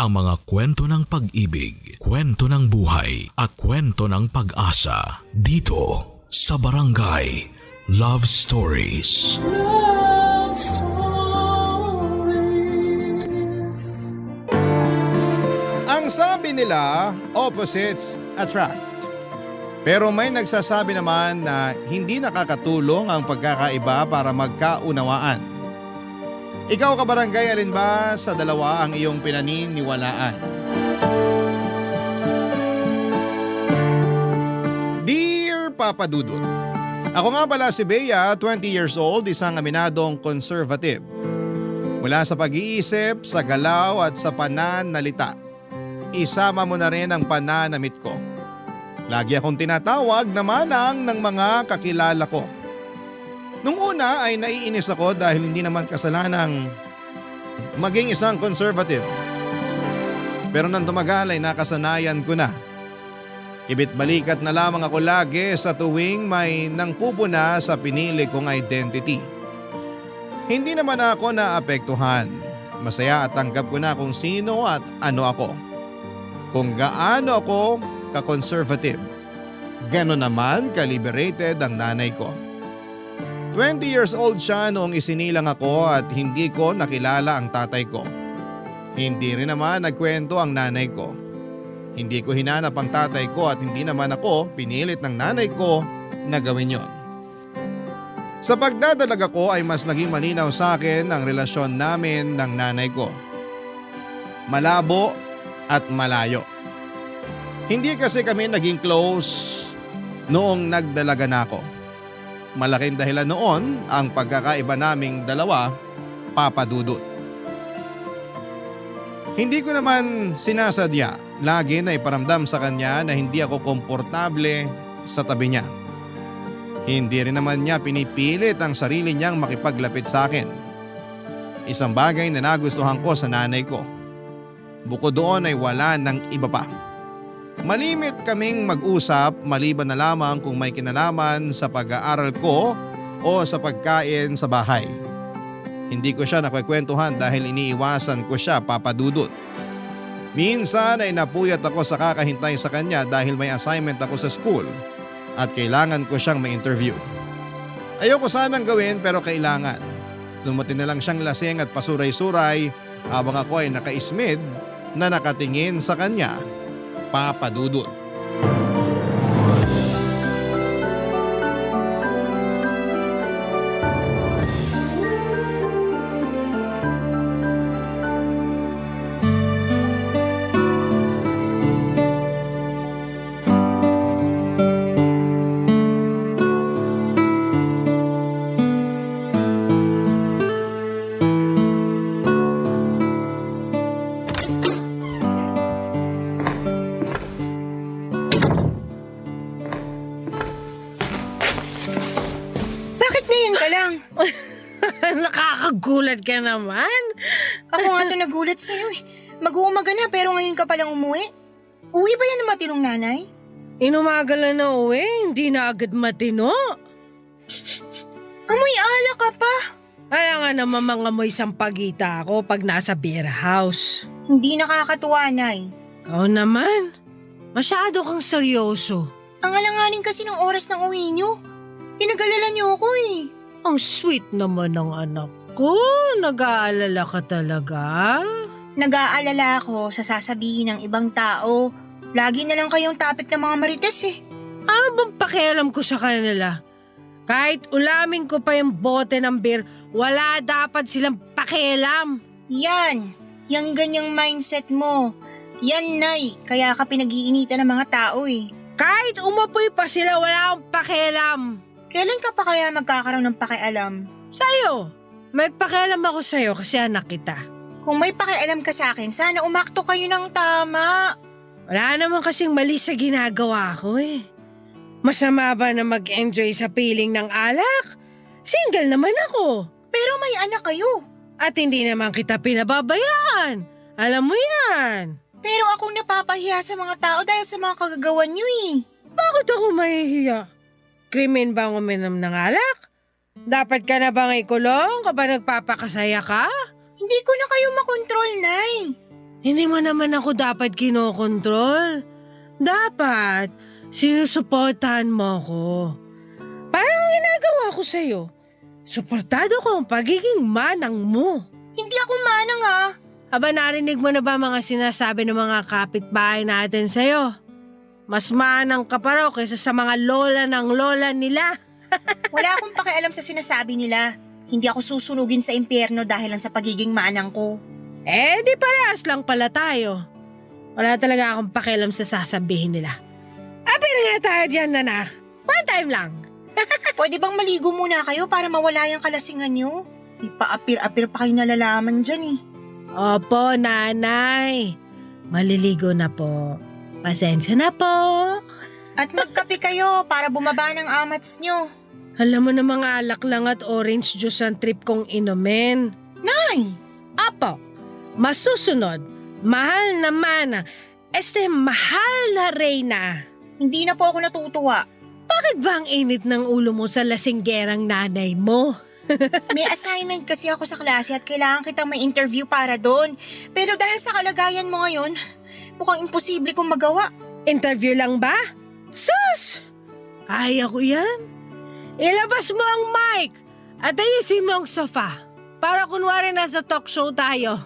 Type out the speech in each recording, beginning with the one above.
ang mga kwento ng pag-ibig, kwento ng buhay at kwento ng pag-asa dito sa Barangay Love Stories. Love Stories. Ang sabi nila, opposites attract. Pero may nagsasabi naman na hindi nakakatulong ang pagkakaiba para magkaunawaan. Ikaw kabarangay, alin ba sa dalawa ang iyong pinaniniwalaan? Dear Papa Dudut, ako nga pala si Bea, 20 years old, isang aminadong conservative. Mula sa pag-iisip, sa galaw at sa pananalita, isama mo na rin ang pananamit ko. Lagi akong tinatawag na manang ng mga kakilala ko. Nung una ay naiinis ako dahil hindi naman kasalanang maging isang conservative. Pero nang tumagal ay nakasanayan ko na. Kibit-balikat na lamang ako lagi sa tuwing may nangpupuna sa pinili kong identity. Hindi naman ako naapektuhan. Masaya at tanggap ko na kung sino at ano ako. Kung gaano ako ka-conservative. Gano'n naman ka-liberated ang nanay ko. 20 years old siya noong isinilang ako at hindi ko nakilala ang tatay ko. Hindi rin naman nagkwento ang nanay ko. Hindi ko hinanap ang tatay ko at hindi naman ako pinilit ng nanay ko na gawin yon. Sa pagdadalaga ko ay mas naging malinaw sa akin ang relasyon namin ng nanay ko. Malabo at malayo. Hindi kasi kami naging close noong nagdalaga na ako. Malaking dahilan noon ang pagkakaiba naming dalawa, Papa Dudut. Hindi ko naman sinasadya, lagi na iparamdam sa kanya na hindi ako komportable sa tabi niya. Hindi rin naman niya pinipilit ang sarili niyang makipaglapit sa akin. Isang bagay na nagustuhan ko sa nanay ko. Bukod doon ay wala ng iba pa. Malimit kaming mag-usap maliban na lamang kung may kinalaman sa pag-aaral ko o sa pagkain sa bahay. Hindi ko siya nakikwentuhan dahil iniiwasan ko siya, Papa Dudut. Minsan ay napuyat ako sa kakahintay sa kanya dahil may assignment ako sa school at kailangan ko siyang ma-interview. Ayoko sanang gawin pero kailangan. Lumati na lang siyang lasing at pasuray-suray habang ako ay nakaismid na nakatingin sa kanya, Papa Dudut. Nakakagulat ka naman. Ako nga ito nagulat sa'yo eh. Mag-uumaga na pero ngayon ka palang umuwi. Uwi ba yan ng matinong nanay? Inumaga na uwi, hindi na agad matino. Amoy alak ka pa. Kaya nga naman mga amoy sampagita ako pag nasa beer house. Hindi nakakatuwa, Nay. Ikaw naman, masyado kang seryoso. Ang alanganin kasi ng oras ng uwi niyo. Pinag-alala niyo ako eh. Ang sweet naman ng anak ko. Nag-aalala ka talaga? Nag-aalala ako sa sasabihin ng ibang tao. Lagi na lang kayong topic ng mga marites eh. Ano bang pakialam ko sa kanila? Kahit ulamin ko pa yung bote ng beer, wala dapat silang pakialam. Yan. Yang ganyang mindset mo. Yan, Nay. Kaya ka pinag-iinitan ng mga tao eh. Kahit umapoy pa sila, wala akong pakialam. Kailan ka pa kaya magkakaroon ng pakialam? Sa'yo. May pakialam ako sa'yo kasi anak kita. Kung may pakialam ka sa akin, sana umakto kayo ng tama. Wala naman kasing mali sa ginagawa ko eh. Masama ba na mag-enjoy sa piling ng alak? Single naman ako. Pero may anak kayo. At hindi naman kita pinababayaan. Alam mo yan. Pero akong napapahiya sa mga tao dahil sa mga kagagawan niyo eh. Bakit ako mahihiya? Krimen bang uminom ng alak? Dapat ka na bang ikulong kapag nagpapakasaya ka? Hindi ko na kayo makontrol, Nay. Hindi mo naman ako dapat kinokontrol. Dapat, sinusuportahan mo ko. Parang ginagawa ko sa'yo. Suportado ko ang pagiging manang mo. Hindi ako manang ah. Aba, narinig mo na ba mga sinasabi ng mga kapitbahay natin sa'yo? Mas manang ka pa raw kaysa sa mga lola ng lola nila. Wala akong pakialam sa sinasabi nila. Hindi ako susunugin sa impyerno dahil lang sa pagiging manang ko. Di parehas lang pala tayo. Wala talaga akong pakialam sa sasabihin nila. Apir nga tayo diyan, nanak. One time lang. Pwede bang maligo muna kayo para mawala yung kalasingan nyo? Ipaapir-apir pa kayo nalalaman dyan eh. Opo, nanay. Maliligo na po. Pasensya na po. At magkape kayo para bumaba ng amats nyo. Alam mo na mga alak lang at orange juice ang trip kong inumin. Nay! Apo, masusunod, mahal na mana, mahal na Reyna. Hindi na po ako natutuwa. Bakit ba ang init ng ulo mo sa lasinggerang nanay mo? May assignment kasi ako sa klase at kailangan kitang may interview para doon. Pero dahil sa kalagayan mo ngayon, mukhang imposible kong magawa. Interview lang ba? Sus! Kaya ko yan. Ilabas mo ang mic at ayusin mo ang sofa para kunwari nasa talk show tayo.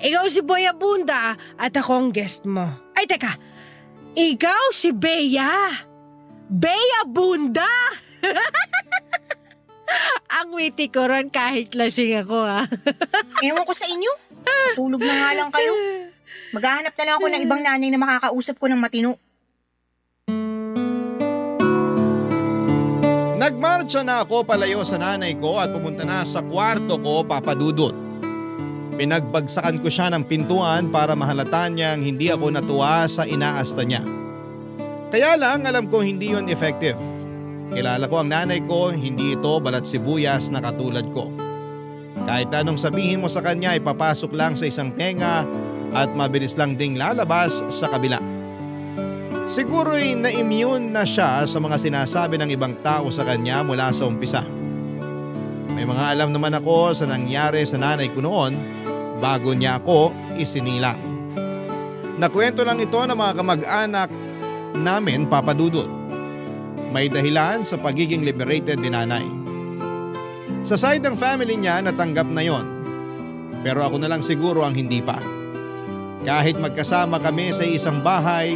Ikaw si Boy Abunda at ako ang guest mo. Ay teka, ikaw si Bea. Bea Bunda! Ang witty ko ron kahit lasing ako ha. Ewan ko sa inyo. Tulog na nga lang kayo. Maghahanap na lang ako ng ibang nanay na makakausap ko ng matino. Nagmarcha na ako palayo sa nanay ko at pumunta na sa kwarto ko, Papa Dudut. Pinagbagsakan ko siya ng pintuan para mahalata niyang hindi ako natuwa sa inaasta niya. Kaya lang alam ko hindi yun effective. Kilala ko ang nanay ko, hindi ito balat sibuyas na katulad ko. Kahit anong sabihin mo sa kanya, ipapasok lang sa isang tenga at mabilis lang ding lalabas sa kabila. Siguro'y na-immune na siya sa mga sinasabi ng ibang tao sa kanya mula sa umpisa. May mga alam naman ako sa nangyari sa nanay ko noon bago niya ako isinilang. Nakwento lang ito ng mga kamag-anak namin, Papa Dudut. May dahilan sa pagiging liberated ni nanay. Sa side ng family niya natanggap na yon. Pero ako na lang siguro ang hindi pa. Kahit magkasama kami sa isang bahay,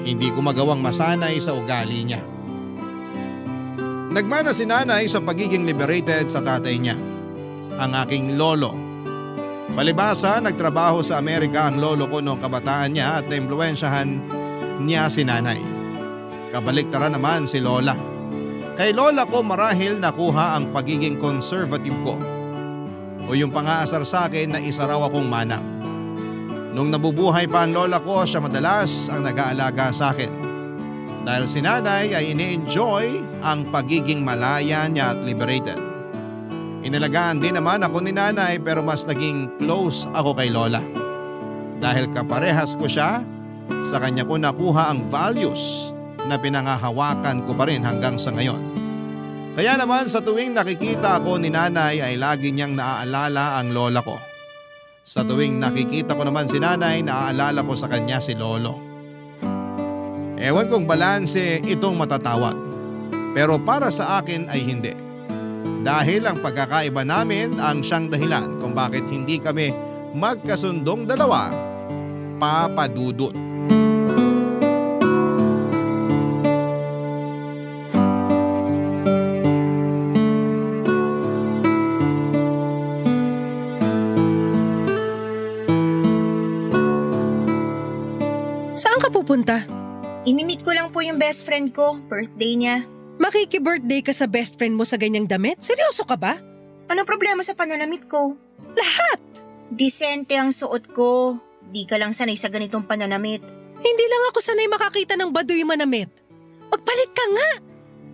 hindi ko magawang masanay sa ugali niya. Nagmana si nanay sa pagiging liberated sa tatay niya, ang aking lolo. Palibasa, nagtrabaho sa Amerika ang lolo ko noong kabataan niya at naimpluwensyahan niya si nanay. Kabaliktaran naman si lola. Kay lola ko marahil nakuha ang pagiging conservative ko o yung pangaasar sa akin na isa raw akong manang. Nung nabubuhay pa ang lola ko, siya madalas ang nag-aalaga sa akin. Dahil si nanay ay ini-enjoy ang pagiging malaya niya at liberated. Inalagaan din naman ako ni nanay pero mas naging close ako kay lola. Dahil kaparehas ko siya, sa kanya ko nakuha ang values na pinangahawakan ko pa rin hanggang sa ngayon. Kaya naman sa tuwing nakikita ako ni nanay ay lagi niyang naaalala ang lola ko. Sa tuwing nakikita ko naman si nanay, naaalala ko sa kanya si lolo. Ewan kong balanse itong matatawag. Pero para sa akin ay hindi. Dahil ang pagkakaiba namin ang siyang dahilan kung bakit hindi kami magkasundong dalawa, Papa Dudut. Saan ka pupunta? Imimit ko lang po yung best friend ko, birthday niya. Makiki-birthday ka sa best friend mo sa ganyang damit? Seryoso ka ba? Ano problema sa pananamit ko? Lahat! Disente ang suot ko. Di ka lang sanay sa ganitong pananamit. Hindi lang ako sanay makakita ng baduy manamit. Magpalit ka nga!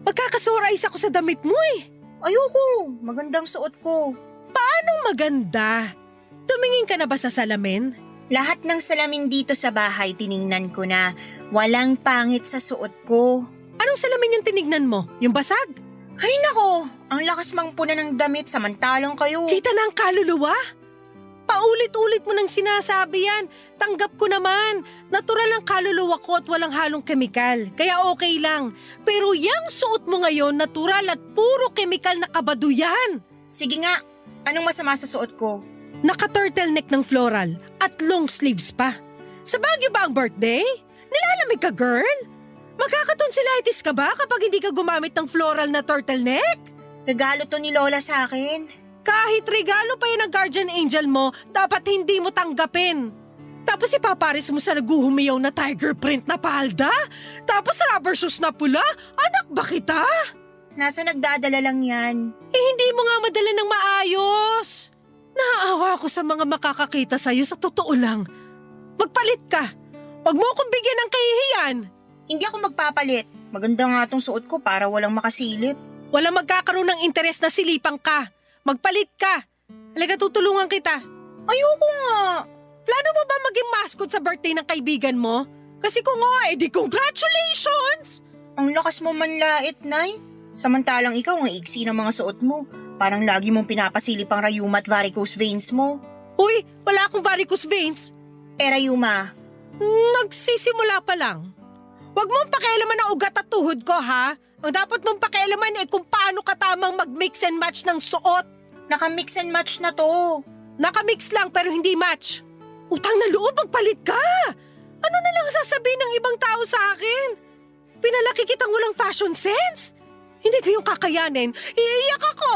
Magkakasurais ako sa damit mo eh. Ayoko, magandang suot ko. Anong maganda? Tumingin ka na ba sa salamin? Lahat ng salamin dito sa bahay tiningnan ko na. Walang pangit sa suot ko. Anong salamin yung tinignan mo? Yung basag? Ay nako, ang lakas mang puna ng damit samantalang kayo. Kita na ang kaluluwa? Paulit-ulit mo nang sinasabi yan. Tanggap ko naman. Natural ang kaluluwa ko at walang halong kemikal. Kaya okay lang. Pero yung suot mo ngayon, natural at puro kemikal na kabado yan. Sige nga, anong masama sa suot ko? Naka-turtleneck ng floral at long sleeves pa. Sa Baguio ba ang birthday? Nilalamig ka, girl? Magkakatonsillitis ka ba kapag hindi ka gumamit ng floral na turtleneck? Regalo to ni Lola sa akin. Kahit regalo pa yun ng guardian angel mo, dapat hindi mo tanggapin. Tapos ipaparis mo sa naguhumiyaw na tiger print na palda? Tapos rubber shoes na pula? Anak ba kita? Nasa nagdadala lang yan. Hindi mo nga madala ng maayos. Naaawa ako sa mga makakakita sa'yo sa totoo lang. Magpalit ka. Huwag mo akong bigyan ng kahihiyan. Hindi ako magpapalit. Maganda nga tong suot ko para walang makasilip. Walang magkakaroon ng interes na silipang ka. Magpalit ka. Halika, tutulungan kita. Ayoko nga. Plano mo ba maging mascot sa birthday ng kaibigan mo? Kasi kung oo, di congratulations! Ang lakas mo manlait, Nay. Samantalang ikaw ang iksi ng mga suot mo. Parang lagi mong pinapasilip ang rayuma at varicose veins mo. Uy, wala akong varicose veins. Rayuma. Nagsisimula pa lang. Huwag mong pakialaman ang ugat at tuhod ko, ha? Ang dapat mong pakialaman ay kung paano ka tamang mag-mix and match ng suot. Naka-mix and match na to. Nakamix lang pero hindi match. Utang na loob, magpalit ka! Ano na lang sasabihin ng ibang tao sa akin? Pinalaki kitang walang fashion sense? Hindi ko yung kakayanin, iiyak ako!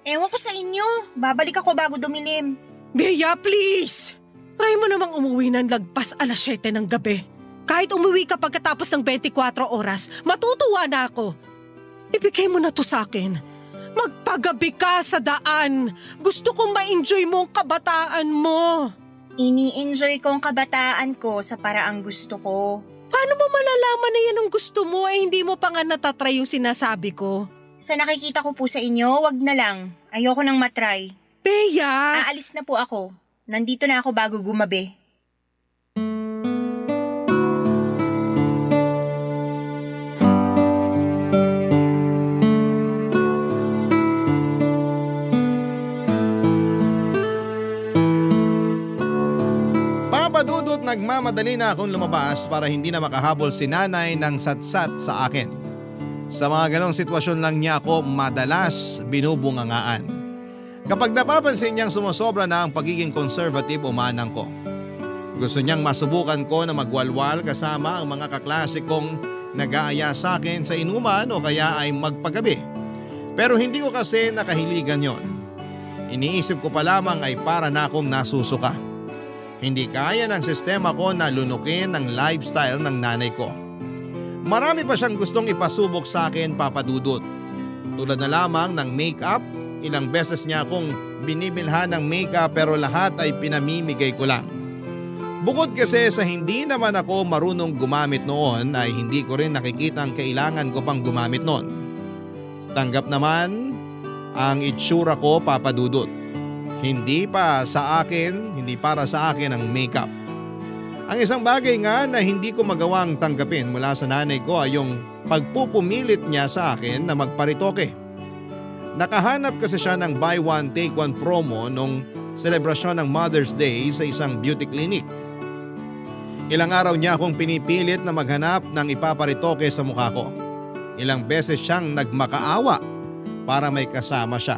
Ewan ko sa inyo. Babalik ako bago dumilim. Bea, please! Try mo namang umuwi ng lagpas alas 7 ng gabi. Kahit umuwi ka pagkatapos ng 24 oras, matutuwa na ako. Ibigay mo na to sa akin. Magpagabi ka sa daan. Gusto kong ma-enjoy mo ang kabataan mo. Ini-enjoy ko ang kabataan ko sa paraang gusto ko. Paano mo malalaman na yan ang gusto mo hindi mo pa nga natatry yung sinasabi ko? Sa nakikita ko po sa inyo, wag na lang. Ayoko nang matry. Bea! Aalis na po ako. Nandito na ako bago gumabi. Papadudot nagmamadali na akong lumabas para hindi na makahabol si nanay ng satsat sa akin. Sa mga ganong sitwasyon lang niya ako madalas binubungangaan. Kapag napapansin niyang sumusobra na ang pagiging conservative o manang ko. Gusto niyang masubukan ko na magwalwal kasama ang mga kaklase kong nag-aaya sa akin sa inuman o kaya ay magpagabi. Pero hindi ko kasi nakahiligan yon. Iniisip ko pa lamang ay para na akong nasusuka. Hindi kaya ng sistema ko na lunukin ang lifestyle ng nanay ko. Marami pa siyang gustong ipasubok sa akin, Papa Dudut. Tulad na lamang ng makeup, ilang beses niya akong binibilhan ng makeup pero lahat ay pinamimigay ko lang. Bukod kasi sa hindi naman ako marunong gumamit noon ay hindi ko rin nakikita ang kailangan ko pang gumamit noon. Tanggap naman ang itsura ko, Papa Dudut. Hindi para sa akin ang makeup. Ang isang bagay nga na hindi ko magawang tanggapin mula sa nanay ko ay yung pagpupumilit niya sa akin na magparitoke. Nakahanap kasi siya ng buy one take one promo nung selebrasyon ng Mother's Day sa isang beauty clinic. Ilang araw niya akong pinipilit na maghanap ng ipaparitoke sa mukha ko. Ilang beses siyang nagmakaawa para may kasama siya.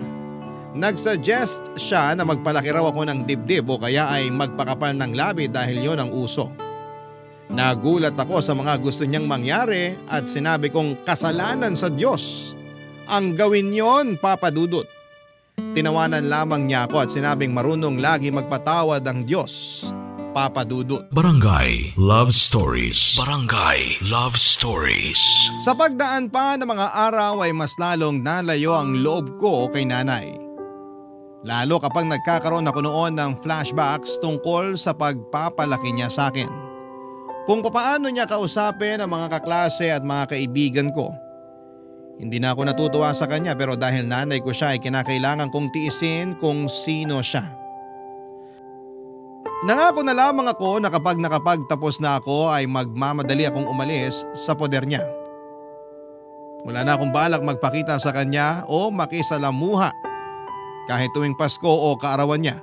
Nagsuggest siya na magpalaki raw ako ng dibdib o kaya ay magpakapal ng labi dahil yon ang uso. Nagulat ako sa mga gusto niyang mangyari at sinabi kong kasalanan sa Diyos ang gawin yon, Papa Dudut. Tinawanan lamang niya ako at sinabing marunong lagi magpatawad ang Diyos, Papa Dudut. Barangay Love Stories. Barangay Love Stories. Sa pagdaan pa ng mga araw ay mas lalong nalayo ang loob ko kay nanay. Lalo kapag nagkakaroon ako noon ng flashbacks tungkol sa pagpapalaki niya sa akin. Kung paano niya kausapin ang mga kaklase at mga kaibigan ko. Hindi na ako natutuwa sa kanya pero dahil nanay ko siya ay kinakailangan kong tiisin kung sino siya. Nangako na lamang ako na kapag nakapagtapos na ako ay magmamadali akong umalis sa poder niya. Wala na akong balak magpakita sa kanya o makisalamuha kahit tuwing Pasko o kaarawan niya.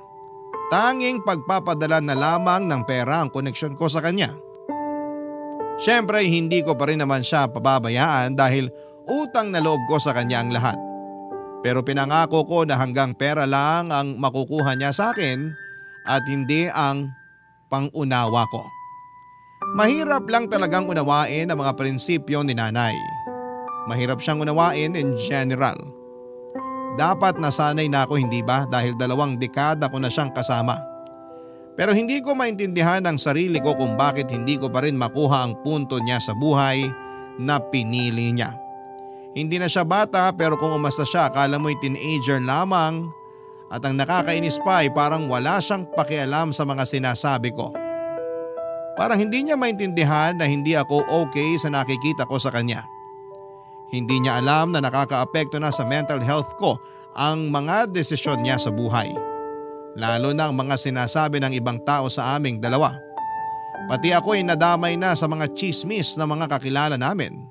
tanging pagpapadala na lamang ng pera ang koneksyon ko sa kanya. Siyempre hindi ko pa rin naman siya pababayaan dahil utang na loob ko sa kanya ang lahat. Pero pinangako ko na hanggang pera lang ang makukuha niya sa akin at hindi ang pangunawa ko. Mahirap lang talagang unawain ang mga prinsipyo ni nanay. Mahirap siyang unawain in general. Dapat nasanay na ako, hindi ba, dahil 2 dekada ko na siyang kasama. Pero hindi ko maintindihan ang sarili ko kung bakit hindi ko pa rin makuha ang punto niya sa buhay na pinili niya. Hindi na siya bata pero kung umasta siya akala mo'y teenager lamang at ang nakakainis pa ay parang wala siyang pakialam sa mga sinasabi ko. Parang hindi niya maintindihan na hindi ako okay sa nakikita ko sa kanya. Hindi niya alam na nakakaapekto na sa mental health ko ang mga desisyon niya sa buhay. Lalo na ang mga sinasabi ng ibang tao sa aming dalawa. Pati ako ay nadamay na sa mga chismis ng mga kakilala namin.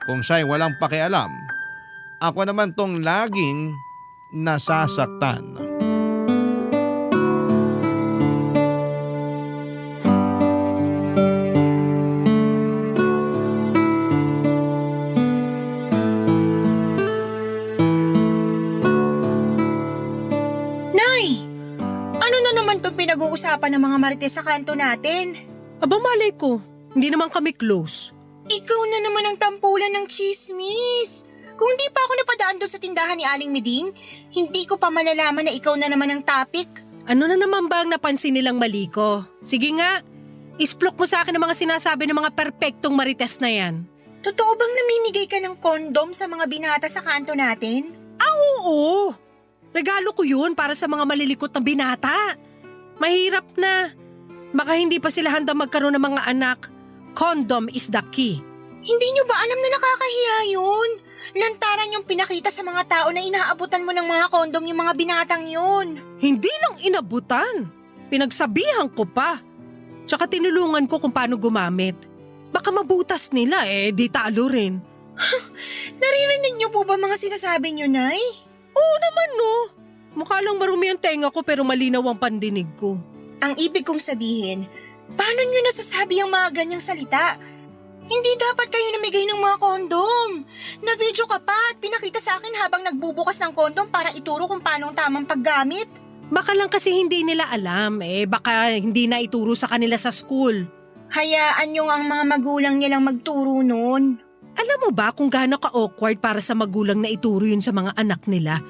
Kung siya'y walang pakialam, ako naman tong laging nasasaktan. Nay! Ano na naman itong pinag-uusapan ng mga marites sa kanto natin? Aba malay ko, hindi naman kami close. Ikaw na naman ang tampulan ng chismis. Kung di pa ako napadaan doon sa tindahan ni Aling Miding, hindi ko pa malalaman na ikaw na naman ang topic. Ano na naman ba ang napansin nilang mali ko? Sige nga, isplok mo sa akin ang mga sinasabi ng mga perpektong marites na yan. Totoo bang namimigay ka ng kondom sa mga binata sa kanto natin? Oo, regalo ko yun para sa mga malilikot na binata. Mahirap na. Baka hindi pa sila handa magkaroon ng mga anak. Condom is the key. Hindi nyo ba alam na nakakahiya yun? Lantaran yung pinakita sa mga tao na inaabutan mo ng mga kondom yung mga binatang yun. Hindi lang inabutan. Pinagsabihan ko pa. Tsaka tinulungan ko kung paano gumamit. Baka mabutas nila di talo rin. Naririnig nyo po ba mga sinasabi nyo, Nay? Oo naman no. Mukha lang marumi ang tenga ko pero malinaw ang pandinig ko. Ang ibig kong sabihin, paano nyo nasasabi ang mga ganyang salita? Hindi dapat kayo namigay ng mga kondom. Na-video ka pa at pinakita sa akin habang nagbubukas ng kondom para ituro kung paano ang tamang paggamit. Baka lang kasi hindi nila alam baka hindi na ituro sa kanila sa school. Hayaan nyo ang mga magulang nilang magturo nun. Alam mo ba kung gaano ka-awkward para sa magulang na ituro yun sa mga anak nila?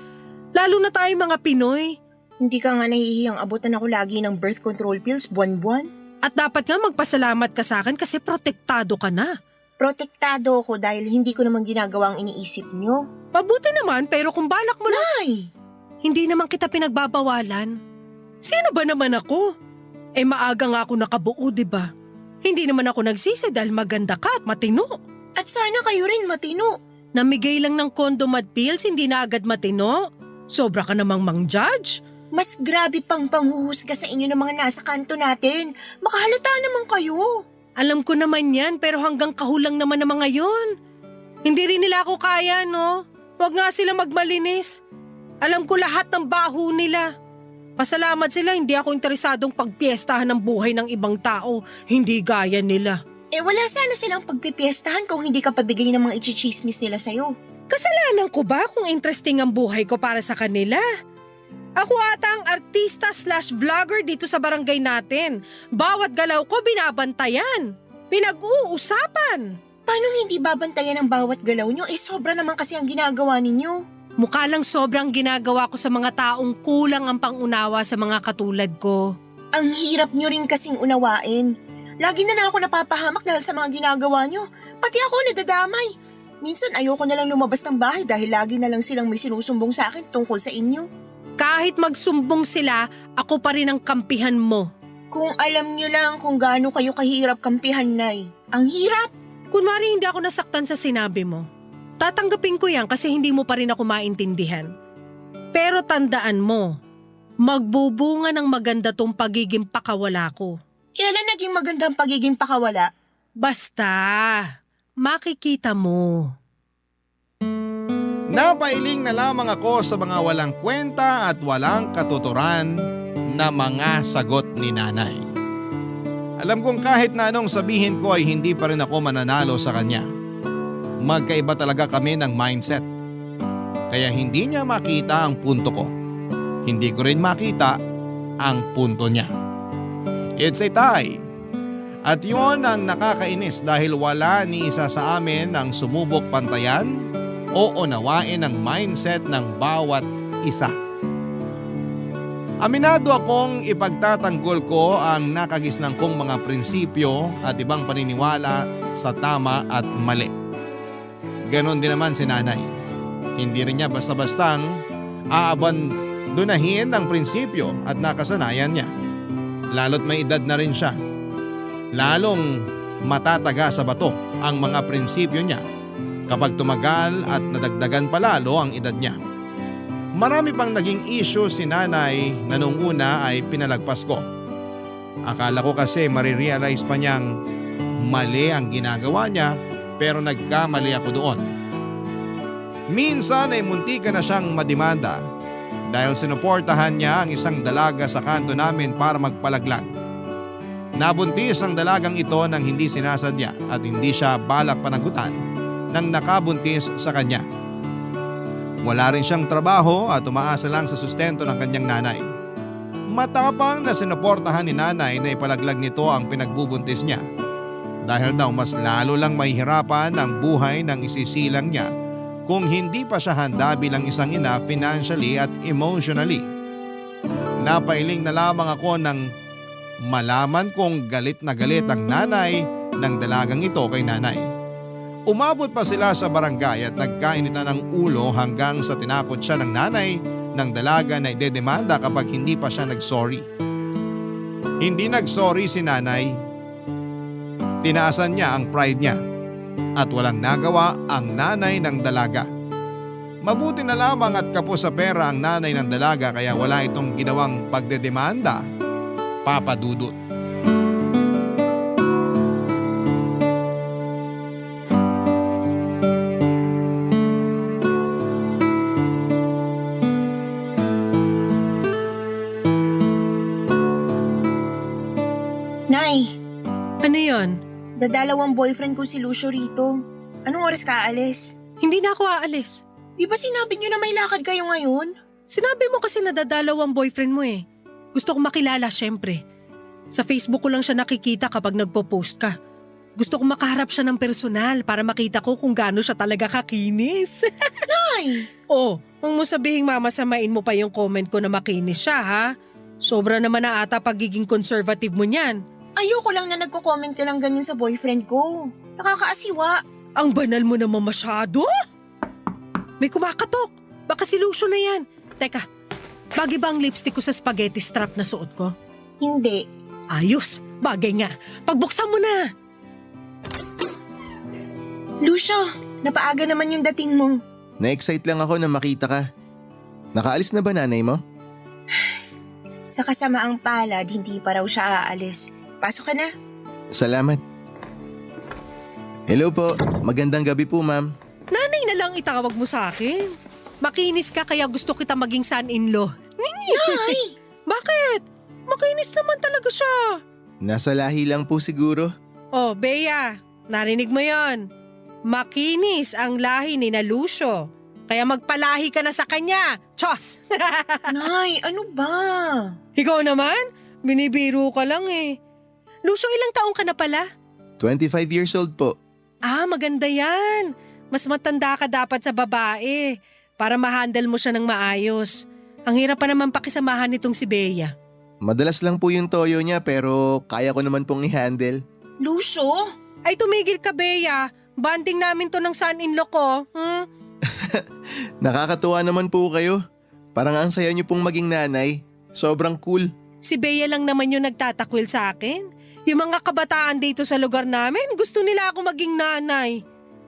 Lalo na tayong mga Pinoy. Hindi ka nga nahihiyang abutan ako lagi ng birth control pills buwan-buwan? At dapat nga magpasalamat ka sa akin kasi protektado ka na. Protektado ako dahil hindi ko naman ginagawa ang iniisip nyo. Mabuti naman pero kung balak mo na, Nay! hindi naman kita pinagbabawalan. Sino ba naman ako? Maaga nga ako nakabuo, diba? Hindi naman ako nagsisi dahil maganda ka at matino. At sana kayo rin matino. Namigay lang ng condom at pills, hindi na agad matino. Sobra ka namang mang-judge. Mas grabe pang panghuhusga sa inyo ng mga nasa kanto natin. Makahalata naman kayo. Alam ko naman yan pero hanggang kahulang naman ng mga yon. Hindi rin nila ako kaya, no? Huwag nga sila magmalinis. Alam ko lahat ng baho nila. Pasalamat sila, hindi ako interesadong pagpiestahan ng buhay ng ibang tao. Hindi gaya nila. Wala sana silang pagpipiestahan kung hindi ka pabigay ng mga ichichismis nila sa'yo. Kasalanan ko ba kung interesting ang buhay ko para sa kanila? Ako ata ang artista/vlogger dito sa barangay natin. Bawat galaw ko binabantayan. Pinag-uusapan. Paano hindi babantayan ang bawat galaw nyo? Sobra naman kasi ang ginagawa ninyo. Mukha lang sobrang ginagawa ko sa mga taong kulang ang pangunawa sa mga katulad ko. Ang hirap nyo rin kasing unawain. Lagi na lang ako napapahamak dahil sa mga ginagawa nyo. Pati ako nadadamay. Minsan ayoko na lang lumabas ng bahay dahil lagi na lang silang may sinusumbong sa akin tungkol sa inyo. Kahit magsumbong sila, ako pa rin ang kampihan mo. Kung alam nyo lang kung gaano kayo kahirap kampihan, Nay. Ang hirap! Kunwari hindi ako nasaktan sa sinabi mo. Tatanggapin ko yan kasi hindi mo pa rin ako maintindihan. Pero tandaan mo, magbubunga ng maganda tong pagiging pakawala ko. Kailan naging magandang pagiging pakawala? Basta, makikita mo. Napailing na lamang ako sa mga walang kwenta at walang katuturan na mga sagot ni nanay. Alam kong kahit na anong sabihin ko ay hindi pa rin ako mananalo sa kanya. Magkaiba talaga kami ng mindset. Kaya hindi niya makita ang punto ko. Hindi ko rin makita ang punto niya. It's a tie. At yun ang nakakainis dahil wala ni isa sa amin ang sumubok pantayan o unawain ang mindset ng bawat isa. Aminado akong ipagtatanggol ko ang nakagisnang kong mga prinsipyo at ibang paniniwala sa tama at mali. Ganon din naman si nanay. Hindi rin niya basta-bastang aabandonahin ang prinsipyo at nakasanayan niya. Lalo't may edad na rin siya. Lalong matataga sa bato ang mga prinsipyo niya kapag tumagal at nadagdagan palalo ang edad niya. Marami pang naging issue si nanay na nung una ay pinalagpas ko. Akala ko kasi marirealize pa niyang mali ang ginagawa niya pero nagkamali ako doon. Minsan ay muntika na siyang madimanda dahil sinuportahan niya ang isang dalaga sa kanto namin para magpalaglag. Nabuntis ang dalagang ito nang hindi sinasadya at hindi siya balak panagutan nang nakabuntis sa kanya. Wala rin siyang trabaho at umaasa lang sa sustento ng kanyang nanay. Matapang na sinuportahan ni nanay na ipalaglag nito ang pinagbubuntis niya. Dahil daw mas lalo lang mahihirapan ang buhay ng isisilang niya kung hindi pa siya handa bilang isang ina financially at emotionally. Napailing na lamang ako nang malaman kong galit na galit ang nanay ng dalagang ito kay nanay. Umabot pa sila sa barangay at nagkainitan ng ulo hanggang sa tinakot siya ng nanay ng dalaga na idedemanda kapag hindi pa siya nagsorry. Hindi nagsorry si nanay. Tinaasan niya ang pride niya at walang nagawa ang nanay ng dalaga. Mabuti na lamang at kapos sa pera ang nanay ng dalaga kaya wala itong ginawang pagdedemanda, Papa Dudut. Nay, Ano yon? dadalawang boyfriend ko si Lucio rito. Anong oras ka aalis? Hindi na ako aalis. Di ba sinabi niyo na may lakad kayo ngayon? Sinabi mo kasi nadadalaw ang boyfriend mo eh. Gusto kong makilala syempre. Sa Facebook ko lang siya nakikita kapag nagpo-post ka. Gusto kong makaharap siya ng personal para makita ko kung gaano siya talaga kakinis. Nay! Oh, huwag mo sabihing mamasamain mo pa yung comment ko na makinis siya ha. Sobra naman na ata pagiging conservative mo niyan. Ayoko lang na nagko-comment ka ng ganyan sa boyfriend ko. Nakakaasiwa. Ang banal mo naman masyado. May kumakatok. Baka si Lucio na yan. Teka, bagay ba ang lipstick ko sa spaghetti strap na suot ko? Hindi. Ayos, bagay nga. Pagbuksan mo na. Lucio, napaaga naman yung dating mo. Na-excite lang ako na makita ka. Nakaalis na ba nanay mo? Sa kasamaang palad, hindi pa raw siya aalis. Pasok ka na. Salamat. Hello po, magandang gabi po ma'am. Nanay na lang itawag mo sa akin. Makinis ka kaya gusto kita maging son-in-law. Nay! Bakit? Makinis naman talaga siya. Nasa lahi lang po siguro. Oh, Bea, narinig mo yon. Makinis ang lahi ni na Lucio. Kaya magpalahi ka na sa kanya. Chos! Nay, ano ba? Ikaw naman? Binibiro ka lang eh. Lucio, ilang taong ka na pala? 25 years old po. Ah, maganda yan. Mas matanda ka dapat sa babae para ma-handle mo siya ng maayos. Ang hirap pa naman pakisamahan nitong si Bea. Madalas lang po yung toyo niya pero kaya ko naman pong i-handle. Lucio? Ay tumigil ka, Bea. Banding namin to ng son-in-law ko. Nakakatuwa naman po kayo. Parang ang saya niyo pong maging nanay. Sobrang cool. Si Bea lang naman yung nagtatakwil sa akin. Yung mga kabataan dito sa lugar namin, gusto nila ako maging nanay.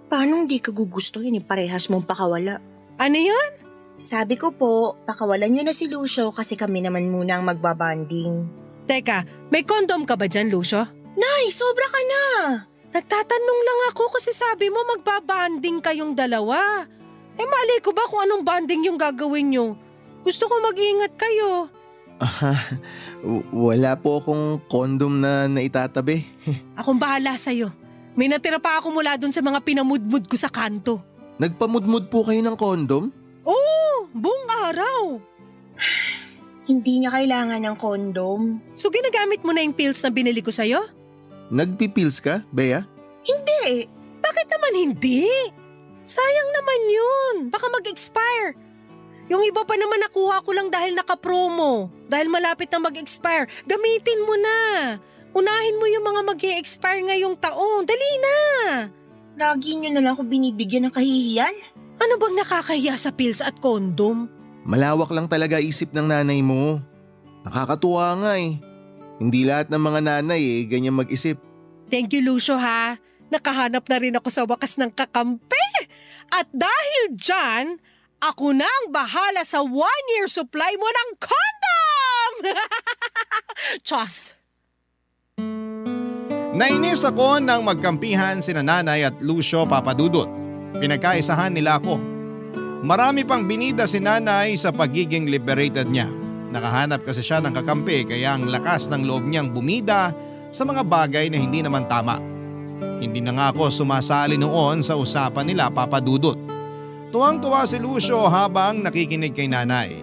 Paano hindi ka gugustuhin parehas mong pakawala? Ano yun? Sabi ko po, pakawalan niyo na si Lucio kasi kami naman muna ang magbabanding. Teka, may kondom ka ba dyan, Lucio? Nay, sobra ka na! Nagtatanong lang ako kasi sabi mo magbabanding kayong dalawa. Eh mali ko ba kung anong banding yung gagawin nyo? Gusto ko mag-iingat kayo. Wala po akong kondom na naitatabi. Akong bahala sa'yo. May natira pa ako mula dun sa mga pinamudmud ko sa kanto. Nagpamudmud po kayo ng kondom? Oo, buong araw. Hindi niya kailangan ng kondom. So ginagamit mo na yung pills na binili ko sa'yo? Nagpipills ka, Bea? Hindi. Bakit naman hindi? Sayang naman yun. Baka mag-expire. Yung iba pa naman nakuha ko lang dahil naka-promo. Dahil malapit na mag-expire. Gamitin mo na. Unahin mo yung mga mag-e-expire ngayong taon. Dali na. Lagi niyo na lang ako binibigyan ng kahihiyan. Ano bang nakakahiya sa pills at kondom? Malawak lang talaga isip ng nanay mo. Nakakatuwa nga eh. Hindi lahat ng mga nanay ganyan mag-isip. Thank you, Lucio, ha. Nakahanap na rin ako sa wakas ng kakampi. At dahil dyan, ako na ang bahala sa 1-year supply mo ng condom! Chos! Nainis ako nang magkampihan sina Nanay at Lucio Papadudot. Pinagkaisahan nila ako. Marami pang binida si Nanay sa pagiging liberated niya. Nakahanap kasi siya ng kakampi kaya ang lakas ng loob niyang bumida sa mga bagay na hindi naman tama. Hindi na nga ako sumasali noon sa usapan nila Papadudot. Tuwang-tuwa si Lucio habang nakikinig kay Nanay.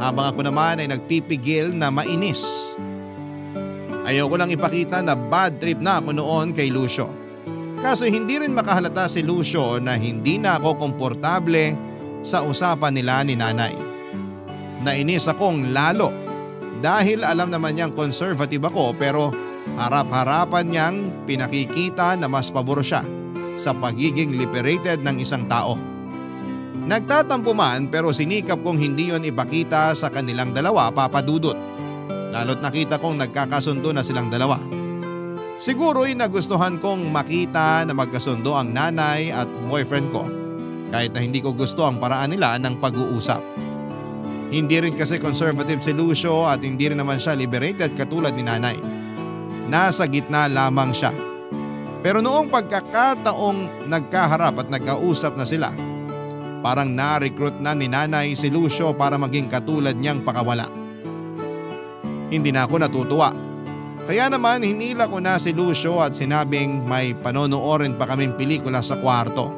Habang ako naman ay nagpipigil na mainis. Ayoko lang ipakita na bad trip na ako noon kay Lucio. Kaso hindi rin makahalata si Lucio na hindi na ako komportable sa usapan nila ni Nanay. Nainis akong lalo dahil alam naman niyang conservative ako pero harap-harapan niyang pinakikita na mas pabor siya sa pagiging liberated ng isang tao. Nagtatampo man pero sinikap kong hindi yon ipakita sa kanilang dalawa Papadudot. Lalo't nakita kong nagkakasundo na silang dalawa. Siguro'y nagustuhan kong makita na magkasundo ang nanay at boyfriend ko kahit na hindi ko gusto ang paraan nila ng pag-uusap. Hindi rin kasi conservative si Lucio at hindi rin naman siya liberated katulad ni Nanay. Nasa gitna lamang siya. Pero noong pagkakataong nagkaharap at nagkausap na sila, parang na-recruit na ni Nanay si Lucio para maging katulad niyang pakawala. Hindi na ako natutuwa. Kaya naman hinila ko na si Lucio at sinabing may panonoorin pa kaming pelikula sa kwarto.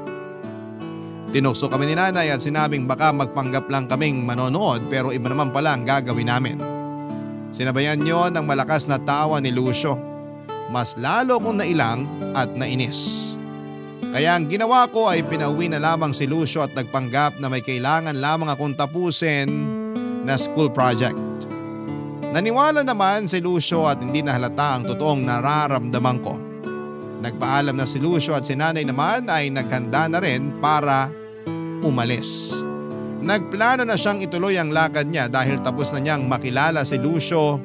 Tinukso kami ni Nanay at sinabing baka magpanggap lang kaming manonood pero iba naman pala ang gagawin namin. Sinabayan niyo ng malakas na tawa ni Lucio. Mas lalo kong nailang at nainis. Kaya ang ginawa ko ay pinauwi na lamang si Lucio at nagpanggap na may kailangan lamang akong tapusin na school project. Naniwala naman si Lucio at hindi na halata ang totoong nararamdaman ko. Nagpaalam na si Lucio at si Nanay naman ay naghanda na rin para umalis. Nagplano na siyang ituloy ang lakad niya dahil tapos na niyang makilala si Lucio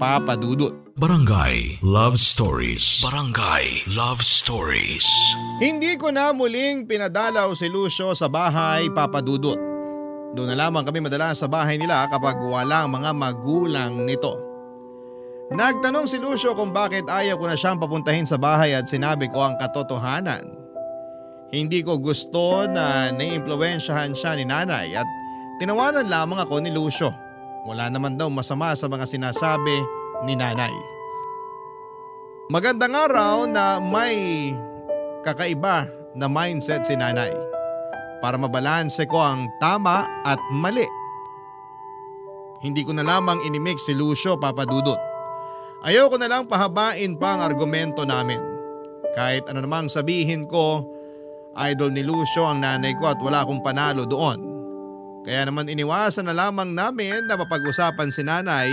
Papadudot. Barangay Love Stories. Barangay Love Stories. Hindi ko na muling pinadalaw si Lucio sa bahay Papadudot. Doon na lamang kami madalas sa bahay nila kapag walang mga magulang nito. Nagtanong si Lucio kung bakit ayaw ko na siyang papuntahin sa bahay at sinabi ko ang katotohanan. Hindi ko gusto na naiimpluwensyahan siya ni Nanay at tinawanan lamang ako ni Lucio. Wala naman daw masama sa mga sinasabi ni Nanay. Magandang araw na may kakaiba na mindset si Nanay para mabalanse ko ang tama at mali. Hindi ko na lamang inimik si Lucio Papadudot. Ayaw ko na lang pahabain pa ang argumento namin. Kahit ano namang sabihin ko, idol ni Lucio ang nanay ko at wala akong panalo doon. Kaya naman iniwasan na lamang namin na mapag-usapan si Nanay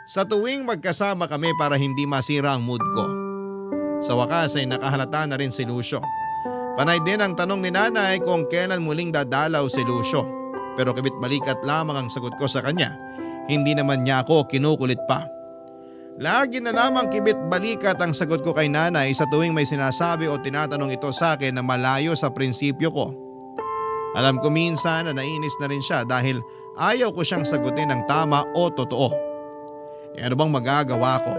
sa tuwing magkasama kami para hindi masira ang mood ko. Sa wakas ay nakahalata na rin si Lucio. Panay din ang tanong ni Nanay kung kailan muling dadalaw si Lucio. Pero kabit balikat lamang ang sagot ko sa kanya. Hindi naman niya ako kinukulit pa. Lagi na lamang kibit balikat ang sagot ko kay Nanay sa tuwing may sinasabi o tinatanong ito sa akin na malayo sa prinsipyo ko. Alam ko minsan na nainis na rin siya dahil ayaw ko siyang sagutin ng tama o totoo. E ano bang magagawa ko?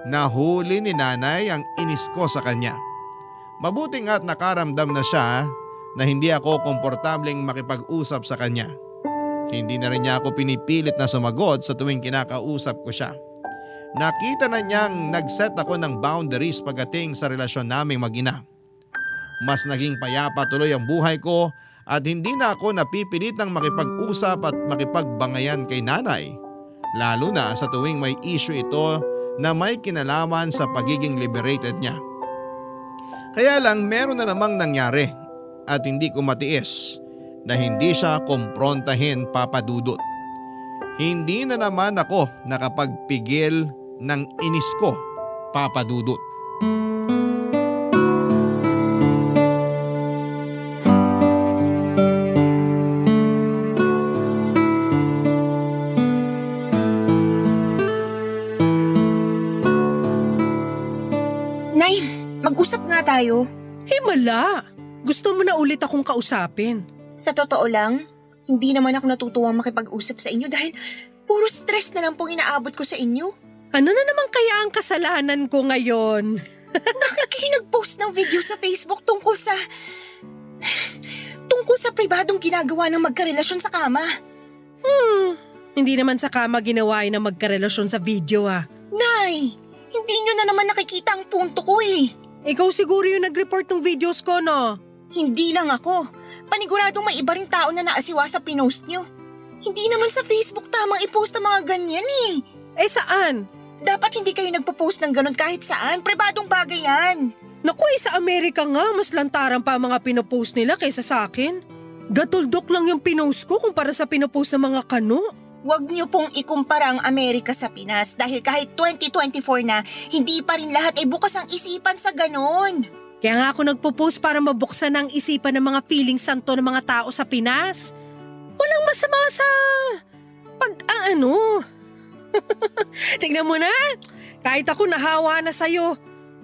Nahuli ni Nanay ang inis ko sa kanya. Mabuti nga at nakaramdam na siya na hindi ako komportableng makipag-usap sa kanya. Hindi na rin niya ako pinipilit na sumagot sa tuwing kinakausap ko siya. Nakita na niyang nag-set ako ng boundaries pagdating sa relasyon naming mag-ina. Mas naging payapa tuloy ang buhay ko at hindi na ako napipilitang makipag-usap at makipagbangayan kay nanay. Lalo na sa tuwing may issue ito na may kinalaman sa pagiging liberated niya. Kaya lang meron na namang nangyari at hindi ko matiis na hindi siya kumprontahin, Papa Dudut. Hindi na naman ako nakapagpigil ng inis ko, Papa Dudut. Nay, mag-usap nga tayo. Himala! Gusto mo na ulit akong kausapin. Sa totoo lang, hindi naman ako natutuwang makipag-usap sa inyo dahil puro stress na lang pong inaabot ko sa inyo. Ano na naman kaya ang kasalanan ko ngayon? Bakit kayo nag-post ng video sa Facebook tungkol sa pribadong ginagawa ng magkarelasyon sa kama? Hindi naman sa kama ginawa na magkarelasyon sa video ah. Nay, hindi nyo na naman nakikita ang punto ko eh. Ikaw siguro yung nag-report ng videos ko, no? Hindi lang ako. Paniguradong may iba ring tao na naasiwa sa pinost nyo. Hindi naman sa Facebook tamang i-post ang mga ganyan eh. Eh saan? Dapat hindi kayo nagpo-post ng ganun kahit saan. Pribadong bagay yan. Naku, sa Amerika nga, mas lantaran pa ang mga pinopost nila kaysa sa akin. Gatuldok lang yung pinost ko kumpara sa pinopost ng mga kano. Huwag niyo pong ikumpara ang Amerika sa Pinas dahil kahit 2024 na, hindi pa rin lahat ay bukas ang isipan sa ganun. Kaya nga ako nagpo-post para mabuksan ang isipan ng mga feeling santo ng mga tao sa Pinas. Walang masama sa pag-aano. Tignan mo na, kahit ako nahawa na sa'yo.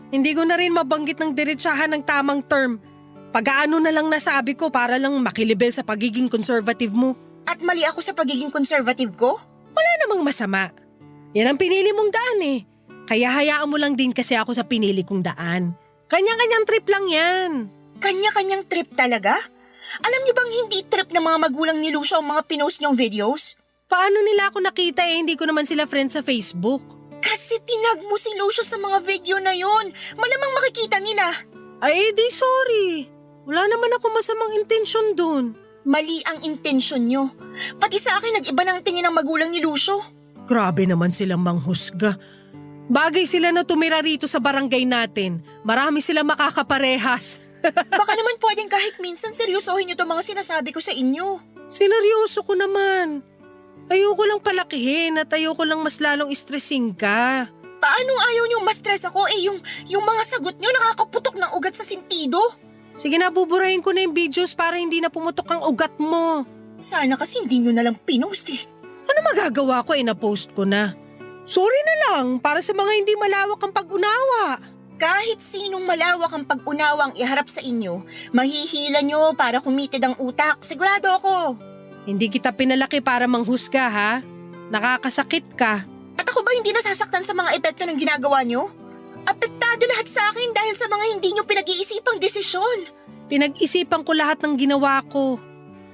Hindi ko na rin mabanggit ng diretsahan ng tamang term. Pag-aano na lang nasabi ko para lang makilibel sa pagiging conservative mo. At mali ako sa pagiging conservative ko? Wala namang masama. Yan ang pinili mong daan eh. Kaya hayaan mo lang din kasi ako sa pinili kong daan. Kanya-kanyang trip lang yan. Kanya-kanyang trip talaga? Alam niyo bang hindi trip ng mga magulang ni Lucio ang mga pinost niyong videos? Paano nila ako nakita eh, hindi ko naman sila friends sa Facebook. Kasi tinag mo si Lucio sa mga video na yon. Malamang makikita nila. Ay, di sorry. Wala naman ako masamang intensyon dun. Mali ang intensyon niyo. Pati sa akin nag-iba ng tingin ng magulang ni Lucio. Grabe naman silang manghusga. Bagay sila na tumira rito sa barangay natin. Marami silang makakaparehas. Baka naman pwedeng kahit minsan seryosohin niyo itong mga sinasabi ko sa inyo. Sineryoso ko naman. Ayoko lang palakihin at ayoko lang mas lalong stressin ka. Paano ayaw niyong ma-stress ako yung mga sagot niyo nakakaputok ng ugat sa sentido? Sige na, buburahin ko na yung videos para hindi na pumutok ang ugat mo. Sana kasi hindi niyo na lang pinost eh. Ano magagawa ko eh, na-post ko na. Sorry na lang para sa mga hindi malawak ang pag-unawa. Kahit sinong malawak ang pag-unawang iharap sa inyo, mahihila niyo para kumitid ang utak. Sigurado ako. Hindi kita pinalaki para manghusga ha. Nakakasakit ka. At ako ba hindi nasasaktan sa mga epekto ng ginagawa niyo? Apektado lahat sa akin dahil sa mga hindi niyo pinag-iisipang desisyon. Pinag-isipan ko lahat ng ginawa ko.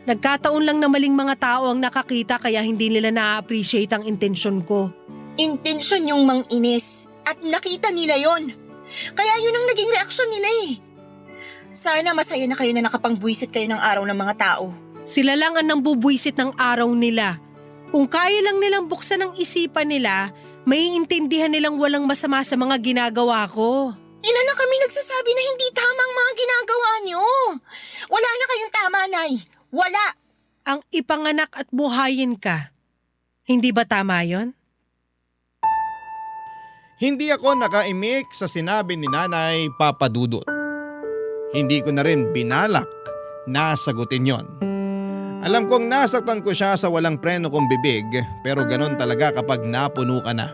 Nagkataon lang na maling mga tao ang nakakita kaya hindi nila na-appreciate ang intensyon ko. Intensyon yung manginis at nakita nila yon. Kaya yun ang naging reaksyon nila eh. Sana masaya na kayo na nakapangbuwisit kayo ng araw ng mga tao. Sila lang ang nambubwisit ng araw nila. Kung kaya lang nilang buksan ang isipan nila, maiintindihan nilang walang masama sa mga ginagawa ko. Ilan na kami nagsasabi na hindi tama ang mga ginagawa niyo. Wala na kayong tama, Nay. Wala. Ang ipanganak at buhayin ka. Hindi ba tama yon? Hindi ako nakaimik sa sinabi ni Nanay Papa Dudut. Hindi ko na rin binalak na sagutin yon. Alam kong nasaktan ko siya sa walang preno kong bibig pero ganon talaga kapag napuno ka na.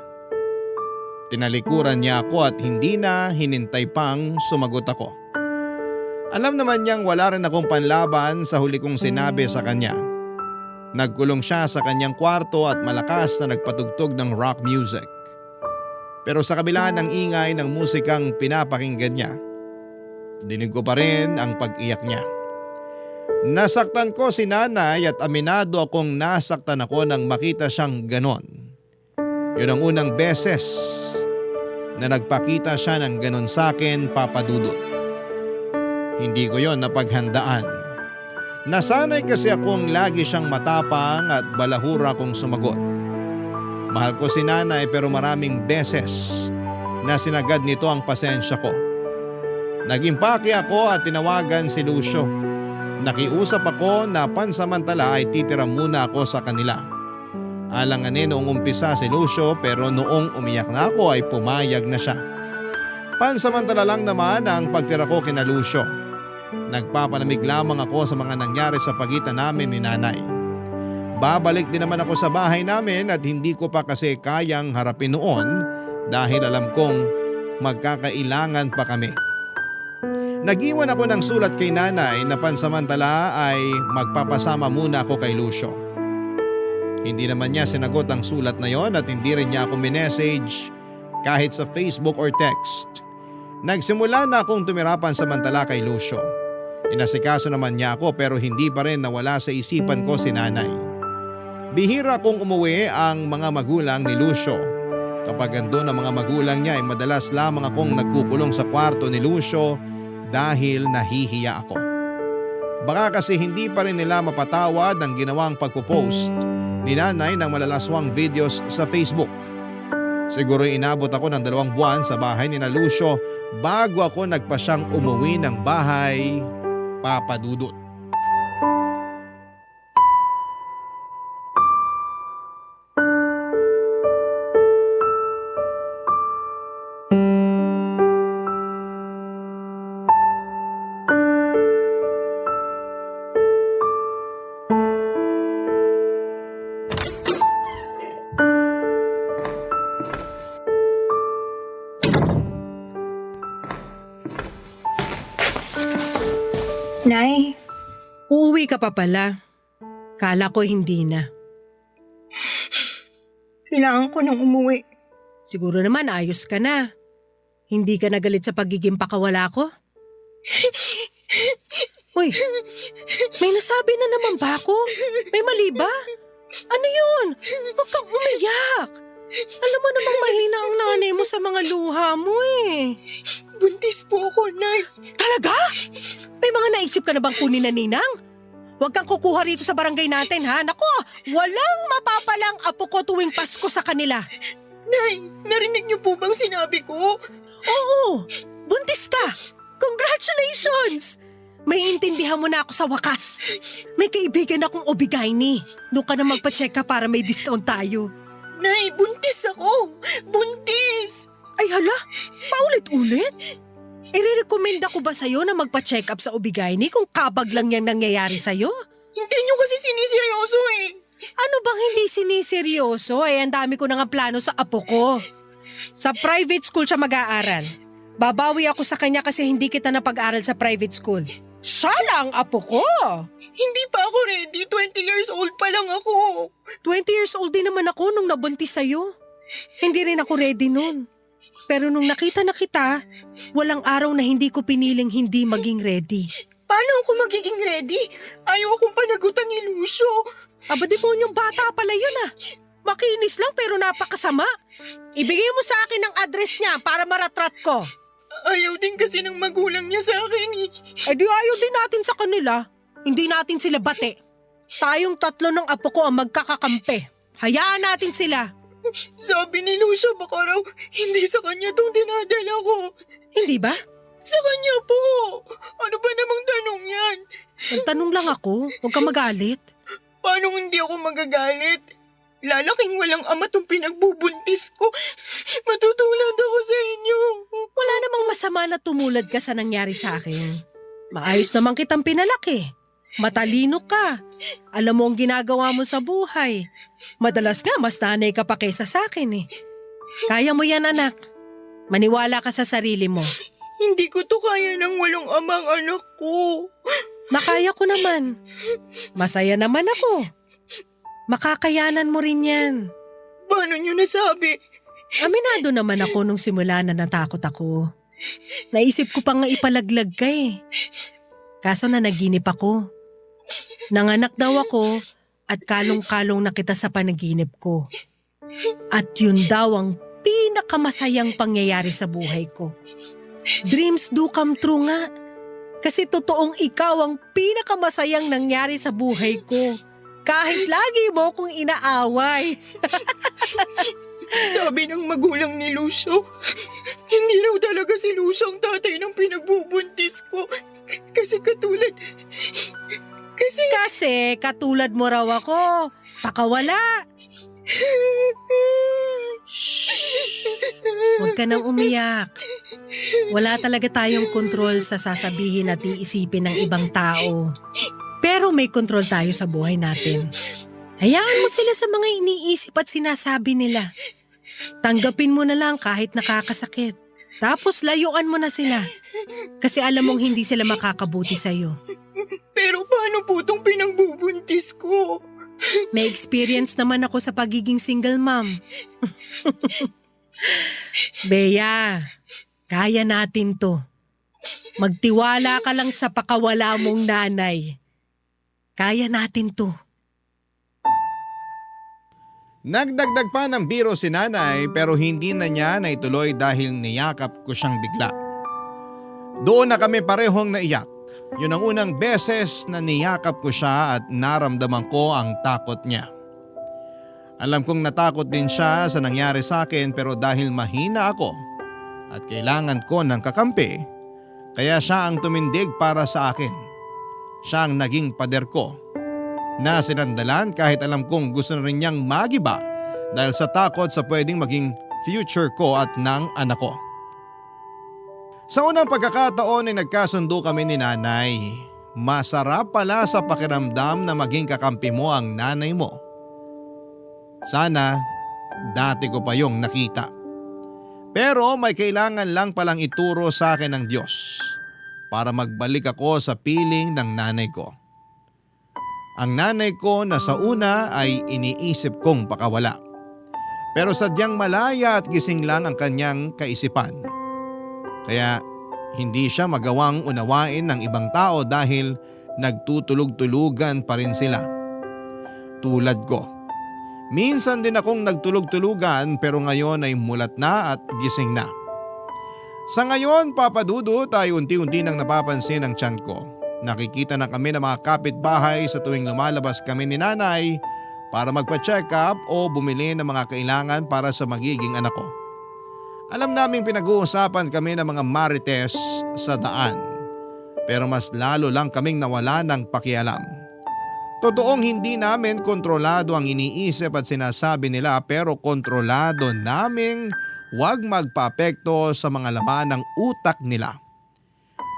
Tinalikuran niya ako at hindi na hinintay pang sumagot ako. Alam naman niyang wala rin akong panlaban sa huli kong sinabi sa kanya. Nagkulong siya sa kanyang kwarto at malakas na nagpatugtog ng rock music. Pero sa kabila ng ingay ng musikang pinapakinggan niya, dinig ko pa rin ang pag-iyak niya. Nasaktan ko si nanay at aminado akong nasaktan ako nang makita siyang ganon. Yun ang unang beses na nagpakita siya ng ganon sa akin, Papa Dudut. Hindi ko yon napaghandaan. Nasanay kasi akong lagi siyang matapang at balahura kong sumagot. Mahal ko si nanay pero maraming beses na sinagad nito ang pasensya ko. Nag-impake ako at tinawagan si Lucio. Nakiusap ako na pansamantala ay titira muna ako sa kanila. Alanganin noong umpisa si Lucio pero noong umiyak na ako ay pumayag na siya. Pansamantala lang naman ang pagtira ko kina Lucio. Nagpapalamig lamang ako sa mga nangyari sa pagitan namin ni nanay. Babalik din naman ako sa bahay namin at hindi ko pa kasi kayang harapin noon dahil alam kong magkakailangan pa kami. Nag-iwan ako ng sulat kay nanay na pansamantala ay magpapasama muna ako kay Lucio. Hindi naman niya sinagot ang sulat na yon at hindi rin niya ako minessage kahit sa Facebook or text. Nagsimula na akong tumira pansamantala kay Lucio. Inasikaso naman niya ako pero hindi pa rin nawala sa isipan ko si nanay. Bihira kong umuwi ang mga magulang ni Lucio. Kapag andun ang mga magulang niya ay madalas lamang akong nagkukulong sa kwarto ni Lucio dahil nahihiya ako. Baka kasi hindi pa rin nila mapatawad ang ginawang pagpo-post ni nanay ng malalaswang videos sa Facebook. Siguro inabot ako ng 2 buwan sa bahay ni Lucio bago ako nagpasyang umuwi ng bahay, Papa Dudut. Nay, Uuwi ka pa pala. Kala ko hindi na. kailangan ko nang umuwi. Siguro naman ayos ka na. Hindi ka nagalit sa pagiging pakawala ko? Uy, may nasabi na naman ba ako? May mali ba? Ano yun? Huwag kang umiyak. Alam mo namang mahina ang nanay mo sa mga luha mo eh. Buntis po ako, Nay. Talaga? May mga naisip ka na bang kunin na ninang? Huwag kang kukuha rito sa barangay natin ha. Nako, walang mapapalang apo ko tuwing Pasko sa kanila. Nay, narinig niyo po bang sinabi ko? Oo, buntis ka. Congratulations! May intindihan mo na ako sa wakas. May kaibigan akong Obigaini. Doon ka na magpa-check ka para may discount tayo. Nay, buntis ako! Buntis! Ay hala, paulit-ulit? Irerekomenda ko ba sa'yo na magpa-check up sa Obigaini kung kabag lang yang nangyayari sa'yo? Hindi niyo kasi siniseryoso eh. Ano bang hindi siniseryoso? Ang dami ko na nga plano sa apo ko. Sa private school siya mag-aaral. Babawi ako sa kanya kasi hindi kita napag-aral sa private school. Siya lang apo ko! Hindi pa ako ready. 20 years old pa lang ako. 20 years old din naman ako nung nabuntis sa'yo. Hindi rin ako ready nun. Pero nung nakita na kita, walang araw na hindi ko piniling hindi maging ready. Paano ako magiging ready? Ayaw akong panagutan ni Lucio. Aba demonyong bata pala yun ah. Makinis lang pero napakasama. Ibigay mo sa akin ang address niya para maratrat ko. Ayaw din kasi ng magulang niya sa akin eh. Eh di ayaw din natin sa kanila. Hindi natin sila bate. Tayong 3 ng apo ko ang magkakakampi. Hayaan natin sila. Sabi ni Lucio baka raw hindi sa kanya tong dinadala ko. Hindi ba? Sa kanya po. Ano ba namang tanong yan? Nagtanong lang ako. Huwag ka magalit. Paano hindi ako magagalit? Lalaking walang ama tong pinagbubuntis ko. Matutulad ako sa inyo. Wala namang masama na tumulad ka sa nangyari sa akin. Maayos naman kitang pinalaki. Matalino ka. Alam mo ang ginagawa mo sa buhay. Madalas nga mas nanay ka pa kaysa sa akin eh. Kaya mo yan anak. Maniwala ka sa sarili mo. Hindi ko to kaya ng walang amang anak ko. Nakaya ko naman. Masaya naman ako. Makakayanan mo rin yan. Paano nyo nasabi? Aminado naman ako nung simula na natakot ako. Naisip ko pa nga ipalaglag ka eh. Kaso na naginip ako. Nanganak daw ako at kalong-kalong na kita sa panaginip ko. At yun daw ang pinakamasayang pangyayari sa buhay ko. Dreams do come true nga. Kasi totoong ikaw ang pinakamasayang nangyari sa buhay ko. Kahit lagi mo kong inaaway. Sabi ng magulang ni Lucio, hindi raw talaga si Lucio ang tatay ng pinagbubuntis ko. Kasi katulad mo raw ako. Pakawala. Huwag ka nang umiyak. Wala talaga tayong kontrol sa sasabihin at iisipin ng ibang tao. Pero may kontrol tayo sa buhay natin. Hayaan mo sila sa mga iniisip at sinasabi nila. Tanggapin mo na lang kahit nakakasakit. Tapos layuan mo na sila. Kasi alam mong hindi sila makakabuti sa'yo. Pero paano po itong pinagbubuntis ko? May experience naman ako sa pagiging single mom. Bea, kaya natin to. Magtiwala ka lang sa pakawala mong nanay. Kaya natin to. Nagdagdag pa ng biro si nanay pero hindi na niya naituloy dahil niyakap ko siyang bigla. Doon na kami parehong naiyak. Yun ang unang beses na niyakap ko siya at naramdaman ko ang takot niya. Alam kong natakot din siya sa nangyari sa akin pero dahil mahina ako at kailangan ko ng kakampi, kaya siya ang tumindig para sa akin. Siya ang naging pader ko na sinandalan kahit alam kong gusto na rin niyang magiba dahil sa takot sa pwedeng maging future ko at ng anak ko. Sa unang pagkakataon ay nagkasundo kami ni nanay. Masarap pala sa pakiramdam na maging kakampi mo ang nanay mo. Sana dati ko pa yung nakita. Pero may kailangan lang palang ituro sa akin ng Diyos para magbalik ako sa piling ng nanay ko. Ang nanay ko na sa una ay iniisip kong pakawala. Pero sadyang malaya at gising lang ang kanyang kaisipan. Kaya hindi siya magawang unawain ng ibang tao dahil nagtutulog-tulugan pa rin sila. Tulad ko. Minsan din akong nagtulog-tulugan pero ngayon ay mulat na at gising na. Sa ngayon, Papa Dudut, ay unti-unti nang napapansin ang tiyan ko. Nakikita na kami ng mga kapitbahay sa tuwing lumalabas kami ni nanay para magpa-check up o bumili ng mga kailangan para sa magiging anak ko. Alam naming pinag-uusapan kami ng mga marites sa daan. Pero mas lalo lang kaming nawala ng pakialam. Totoong hindi namin kontrolado ang iniisip at sinasabi nila pero kontrolado naming huwag magpa-apekto sa mga laman ng utak nila.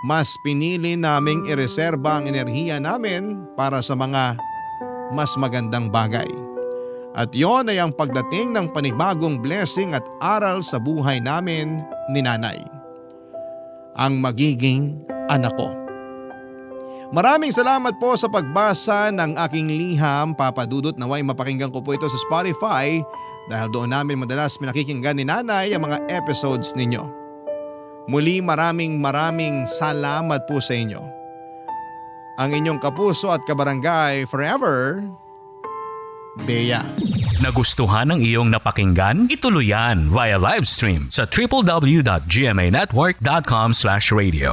Mas pinili naming ireserba ang enerhiya namin para sa mga mas magandang bagay. At yon ay ang pagdating ng panibagong blessing at aral sa buhay namin ni nanay. Ang magiging anak ko. Maraming salamat po sa pagbasa ng aking liham, Papa Dudut. Naway mapakinggan ko po ito sa Spotify dahil doon namin madalas pinakikinggan ni nanay ang mga episodes ninyo. Muli maraming salamat po sa inyo. Ang inyong kapuso at kabarangay forever, Bea. Nagustuhan ng iyong napakinggan? Ituloy yan via live stream sa www.gmanetwork.com/radio.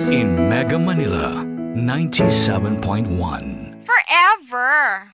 In Mega Manila, 97.1. Forever.